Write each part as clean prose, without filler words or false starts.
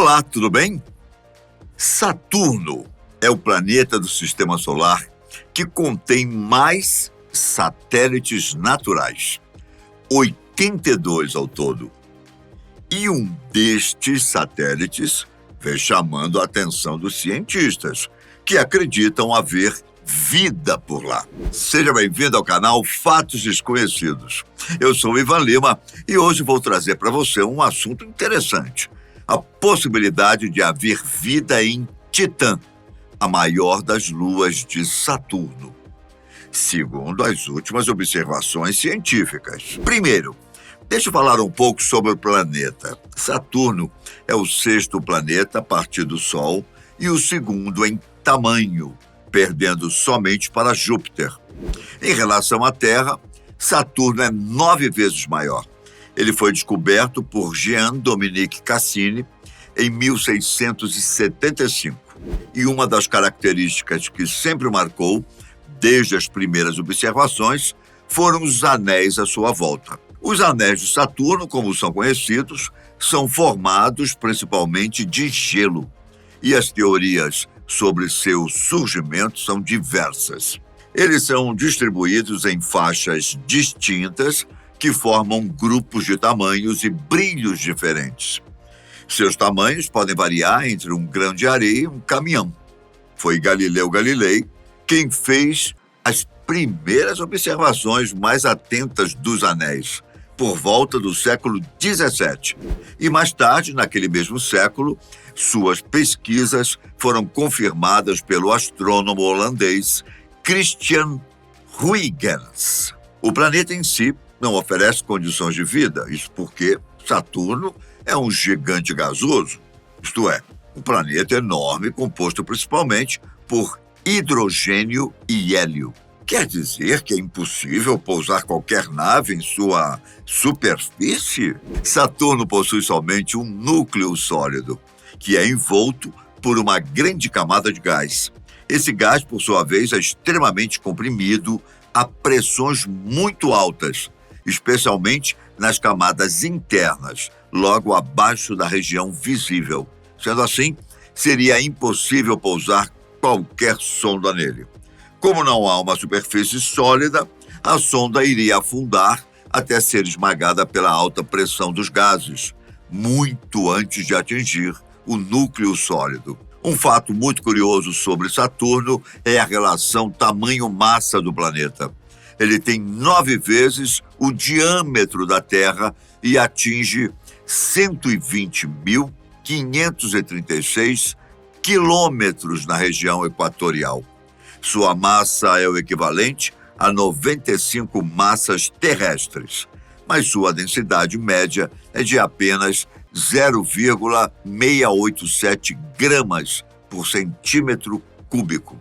Olá, tudo bem? Saturno é o planeta do Sistema Solar que contém mais satélites naturais, 82 ao todo. E um destes satélites vem chamando a atenção dos cientistas, que acreditam haver vida por lá. Seja bem-vindo ao canal Fatos Desconhecidos. Eu sou Ivan Lima e hoje vou trazer para você um assunto interessante: a possibilidade de haver vida em Titã, a maior das luas de Saturno, segundo as últimas observações científicas. Primeiro, deixa eu falar um pouco sobre o planeta. Saturno é o sexto planeta a partir do Sol e o segundo em tamanho, perdendo somente para Júpiter. Em relação à Terra, Saturno é 9 vezes maior. Ele foi descoberto por Jean-Dominique Cassini em 1675. E uma das características que sempre marcou, desde as primeiras observações, foram os anéis à sua volta. Os anéis de Saturno, como são conhecidos, são formados principalmente de gelo. E as teorias sobre seu surgimento são diversas. Eles são distribuídos em faixas distintas que formam grupos de tamanhos e brilhos diferentes. Seus tamanhos podem variar entre um grão de areia e um caminhão. Foi Galileu Galilei quem fez as primeiras observações mais atentas dos anéis, por volta do século XVII. E mais tarde, naquele mesmo século, suas pesquisas foram confirmadas pelo astrônomo holandês Christian Huygens. O planeta em si não oferece condições de vida, isso porque Saturno é um gigante gasoso, isto é, um planeta enorme composto principalmente por hidrogênio e hélio. Quer dizer que é impossível pousar qualquer nave em sua superfície? Saturno possui somente um núcleo sólido, que é envolto por uma grande camada de gás. Esse gás, por sua vez, é extremamente comprimido a pressões muito altas, especialmente nas camadas internas, logo abaixo da região visível. Sendo assim, seria impossível pousar qualquer sonda nele. Como não há uma superfície sólida, a sonda iria afundar até ser esmagada pela alta pressão dos gases, muito antes de atingir o núcleo sólido. Um fato muito curioso sobre Saturno é a relação tamanho-massa do planeta. Ele tem 9 vezes o diâmetro da Terra e atinge 120.536 quilômetros na região equatorial. Sua massa é o equivalente a 95 massas terrestres, mas sua densidade média é de apenas 0,687 gramas por centímetro cúbico.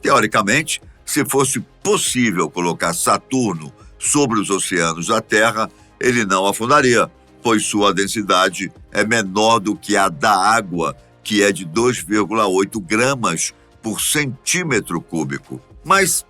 Teoricamente, se fosse possível colocar Saturno sobre os oceanos da Terra, ele não afundaria, pois sua densidade é menor do que a da água, que é de 2,8 gramas por centímetro cúbico. Mas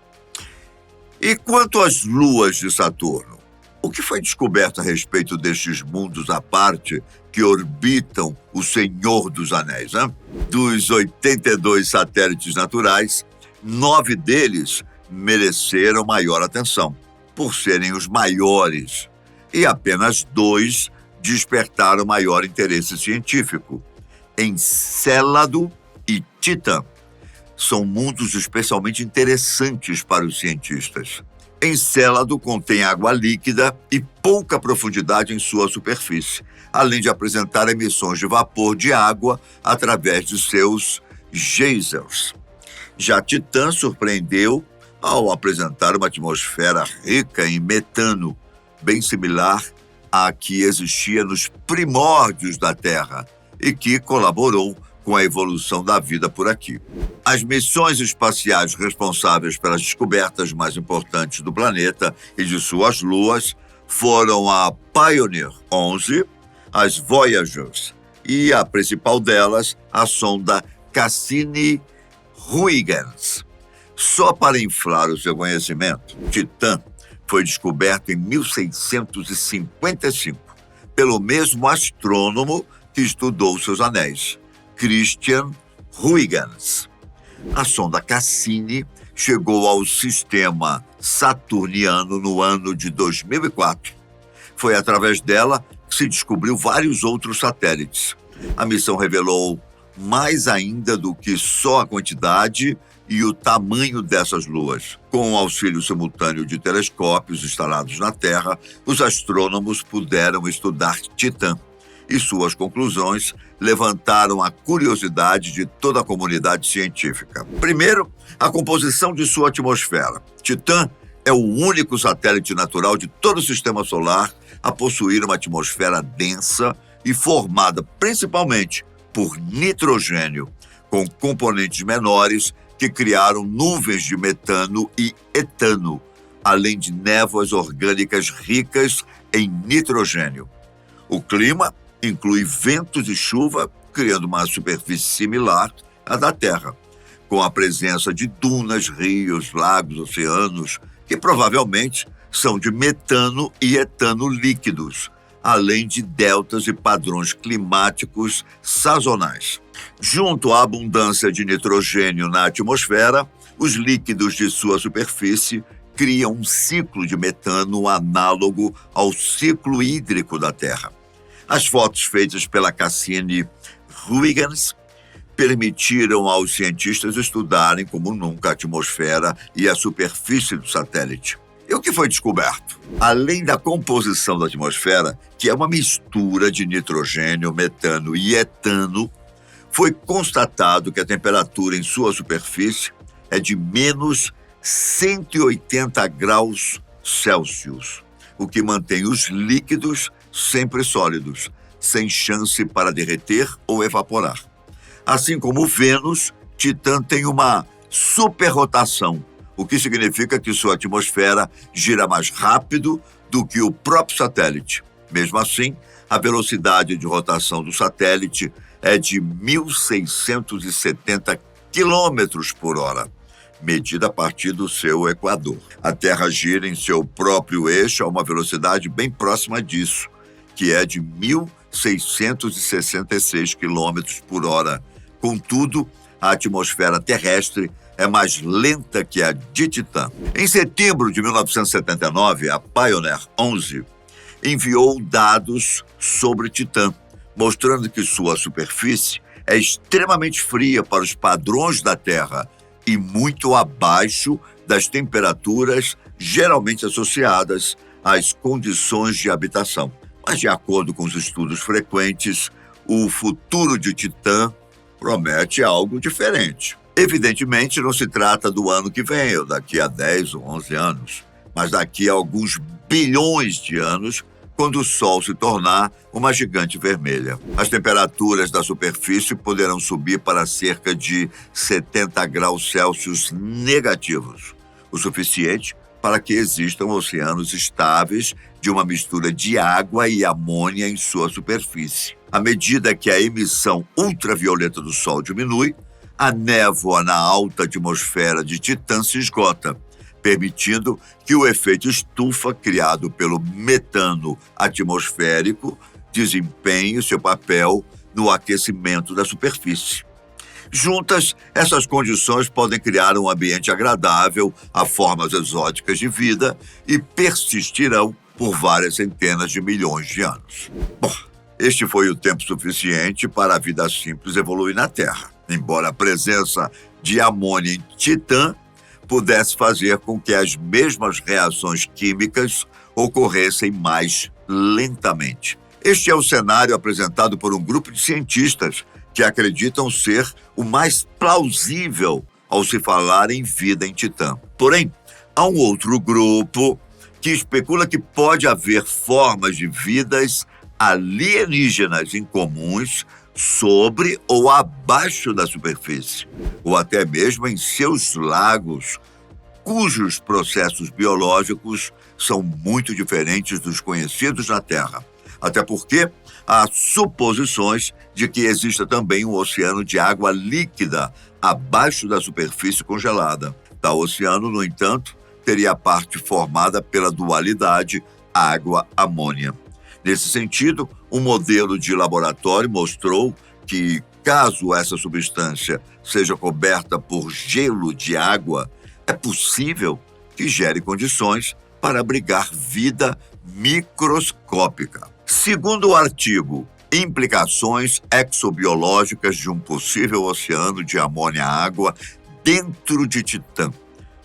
e quanto às luas de Saturno? O que foi descoberto a respeito destes mundos à parte que orbitam o Senhor dos Anéis, hein? Dos 82 satélites naturais, 9 deles mereceram maior atenção, por serem os maiores, e apenas 2 despertaram maior interesse científico: Encélado e Titã. São mundos especialmente interessantes para os cientistas. Encélado contém água líquida e pouca profundidade em sua superfície, além de apresentar emissões de vapor de água através de seus geysers. Já Titã surpreendeu ao apresentar uma atmosfera rica em metano, bem similar à que existia nos primórdios da Terra e que colaborou com a evolução da vida por aqui. As missões espaciais responsáveis pelas descobertas mais importantes do planeta e de suas luas foram a Pioneer 11, as Voyagers e a principal delas, a sonda Cassini-Huygens. Só para inflar o seu conhecimento, Titã foi descoberto em 1655 pelo mesmo astrônomo que estudou seus anéis, Christian Huygens. A sonda Cassini chegou ao sistema saturniano no ano de 2004. Foi através dela que se descobriu vários outros satélites. A missão revelou mais ainda do que só a quantidade e o tamanho dessas luas. Com o auxílio simultâneo de telescópios instalados na Terra, os astrônomos puderam estudar Titã, e suas conclusões levantaram a curiosidade de toda a comunidade científica. Primeiro, a composição de sua atmosfera. Titã é o único satélite natural de todo o Sistema Solar a possuir uma atmosfera densa e formada principalmente por nitrogênio, com componentes menores que criaram nuvens de metano e etano, além de névoas orgânicas ricas em nitrogênio. O clima inclui ventos e chuva, criando uma superfície similar à da Terra, com a presença de dunas, rios, lagos, oceanos, que provavelmente são de metano e etano líquidos, além de deltas e padrões climáticos sazonais. Junto à abundância de nitrogênio na atmosfera, os líquidos de sua superfície criam um ciclo de metano análogo ao ciclo hídrico da Terra. As fotos feitas pela Cassini Huygens permitiram aos cientistas estudarem como nunca a atmosfera e a superfície do satélite. E o que foi descoberto? Além da composição da atmosfera, que é uma mistura de nitrogênio, metano e etano, foi constatado que a temperatura em sua superfície é de menos 180 graus Celsius, o que mantém os líquidos sempre sólidos, sem chance para derreter ou evaporar. Assim como Vênus, Titã tem uma superrotação, o que significa que sua atmosfera gira mais rápido do que o próprio satélite. Mesmo assim, a velocidade de rotação do satélite é de 1.670 quilômetros por hora, medida a partir do seu equador. A Terra gira em seu próprio eixo a uma velocidade bem próxima disso, que é de 1.666 quilômetros por hora. Contudo, a atmosfera terrestre é mais lenta que a de Titã. Em setembro de 1979, a Pioneer 11 enviou dados sobre Titã, mostrando que sua superfície é extremamente fria para os padrões da Terra e muito abaixo das temperaturas geralmente associadas às condições de habitação. Mas, de acordo com os estudos frequentes, o futuro de Titã promete algo diferente. Evidentemente, não se trata do ano que vem, ou daqui a 10 ou 11 anos, mas daqui a alguns bilhões de anos, quando o Sol se tornar uma gigante vermelha. As temperaturas da superfície poderão subir para cerca de 70 graus Celsius negativos, o suficiente para que existam oceanos estáveis de uma mistura de água e amônia em sua superfície. À medida que a emissão ultravioleta do Sol diminui, a névoa na alta atmosfera de Titã se esgota, permitindo que o efeito estufa criado pelo metano atmosférico desempenhe seu papel no aquecimento da superfície. Juntas, essas condições podem criar um ambiente agradável a formas exóticas de vida e persistirão por várias centenas de milhões de anos. Bom, este foi o tempo suficiente para a vida simples evoluir na Terra, embora a presença de amônia em Titã pudesse fazer com que as mesmas reações químicas ocorressem mais lentamente. Este é o cenário apresentado por um grupo de cientistas que acreditam ser o mais plausível ao se falar em vida em Titã. Porém, há um outro grupo que especula que pode haver formas de vidas alienígenas incomuns sobre ou abaixo da superfície, ou até mesmo em seus lagos, cujos processos biológicos são muito diferentes dos conhecidos na Terra. Até porque há suposições de que exista também um oceano de água líquida abaixo da superfície congelada. Tal oceano, no entanto, teria a parte formada pela dualidade água-amônia. Nesse sentido, Um modelo de laboratório mostrou que, caso essa substância seja coberta por gelo de água, é possível que gere condições para abrigar vida microscópica. Segundo o artigo Implicações exobiológicas de um possível oceano de amônia-água dentro de Titã,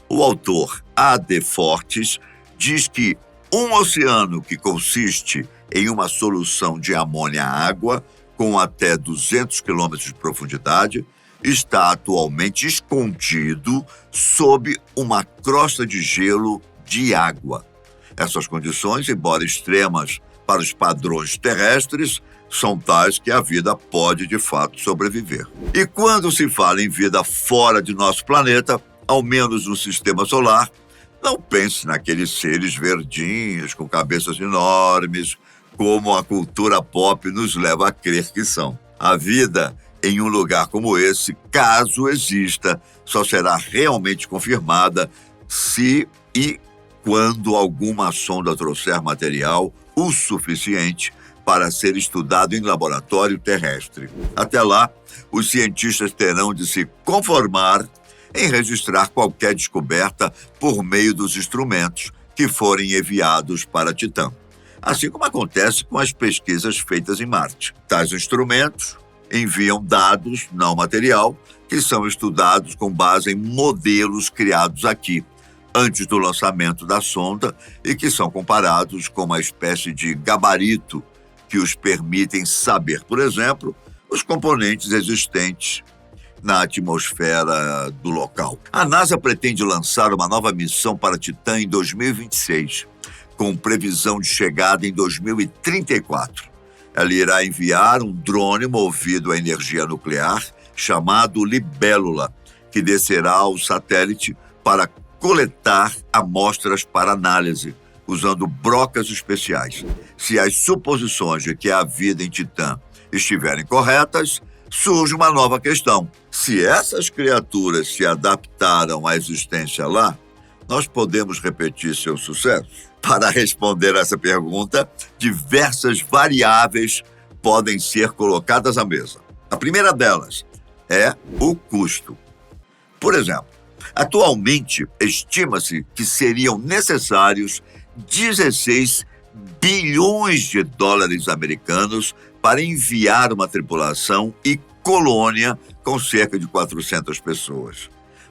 o autor A.D. Fortes diz que um oceano que consiste em uma solução de amônia-água com até 200 quilômetros de profundidade está atualmente escondido sob uma crosta de gelo de água. Essas condições, embora extremas para os padrões terrestres, são tais que a vida pode, de fato, sobreviver. E quando se fala em vida fora de nosso planeta, ao menos no sistema solar, não pense naqueles seres verdinhos, com cabeças enormes, como a cultura pop nos leva a crer que são. A vida em um lugar como esse, caso exista, só será realmente confirmada se e quando alguma sonda trouxer material o suficiente para ser estudado em laboratório terrestre. Até lá, os cientistas terão de se conformar em registrar qualquer descoberta por meio dos instrumentos que forem enviados para Titã, assim como acontece com as pesquisas feitas em Marte. Tais instrumentos enviam dados, não material, que são estudados com base em modelos criados aqui, antes do lançamento da sonda, e que são comparados com uma espécie de gabarito que os permitem saber, por exemplo, os componentes existentes na atmosfera do local. A NASA pretende lançar uma nova missão para Titã em 2026, com previsão de chegada em 2034. Ela irá enviar um drone movido a energia nuclear chamado Libélula, que descerá ao satélite para coletar amostras para análise, usando brocas especiais. Se as suposições de que há vida em Titã estiverem corretas, surge uma nova questão. Se essas criaturas se adaptaram à existência lá, nós podemos repetir seu sucesso? Para responder essa pergunta, diversas variáveis podem ser colocadas à mesa. A primeira delas é o custo. Por exemplo, atualmente estima-se que seriam necessários 16 bilhões de dólares americanos para enviar uma tripulação e colônia com cerca de 400 pessoas,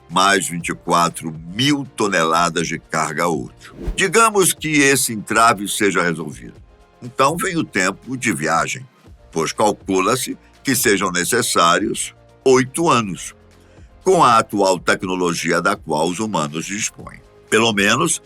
mais 24 mil toneladas de carga útil. Digamos que esse entrave seja resolvido. Então vem o tempo de viagem, pois calcula-se que sejam necessários 8 anos, com a atual tecnologia da qual os humanos dispõem. Pelo menos,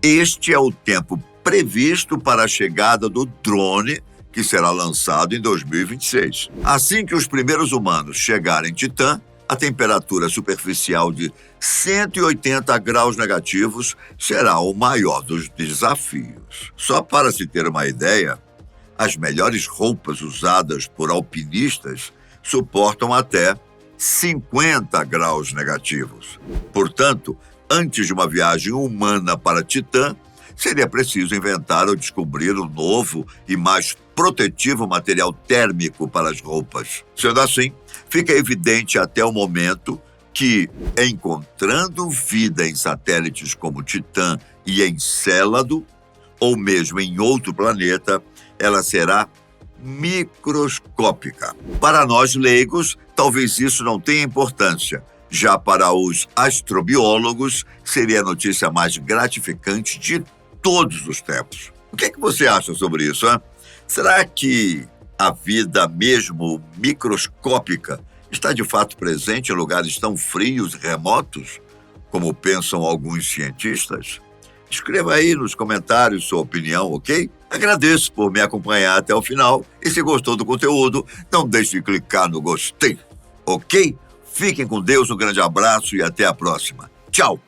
este é o tempo previsto para a chegada do drone, que será lançado em 2026. Assim que os primeiros humanos chegarem em Titã, a temperatura superficial de 180 graus negativos será o maior dos desafios. Só para se ter uma ideia, as melhores roupas usadas por alpinistas suportam até 50 graus negativos. Portanto, antes de uma viagem humana para Titã, seria preciso inventar ou descobrir um novo e mais protetivo material térmico para as roupas. Sendo assim, fica evidente até o momento que, encontrando vida em satélites como Titã e Encélado, ou mesmo em outro planeta, ela será microscópica. Para nós leigos, talvez isso não tenha importância. Já para os astrobiólogos, seria a notícia mais gratificante de todos os tempos. O que é que você acha sobre isso, hein? Será que a vida mesmo microscópica está de fato presente em lugares tão frios e remotos, como pensam alguns cientistas? Escreva aí nos comentários sua opinião, ok? Agradeço por me acompanhar até o final e se gostou do conteúdo, não deixe de clicar no gostei, ok? Fiquem com Deus, um grande abraço e até a próxima. Tchau!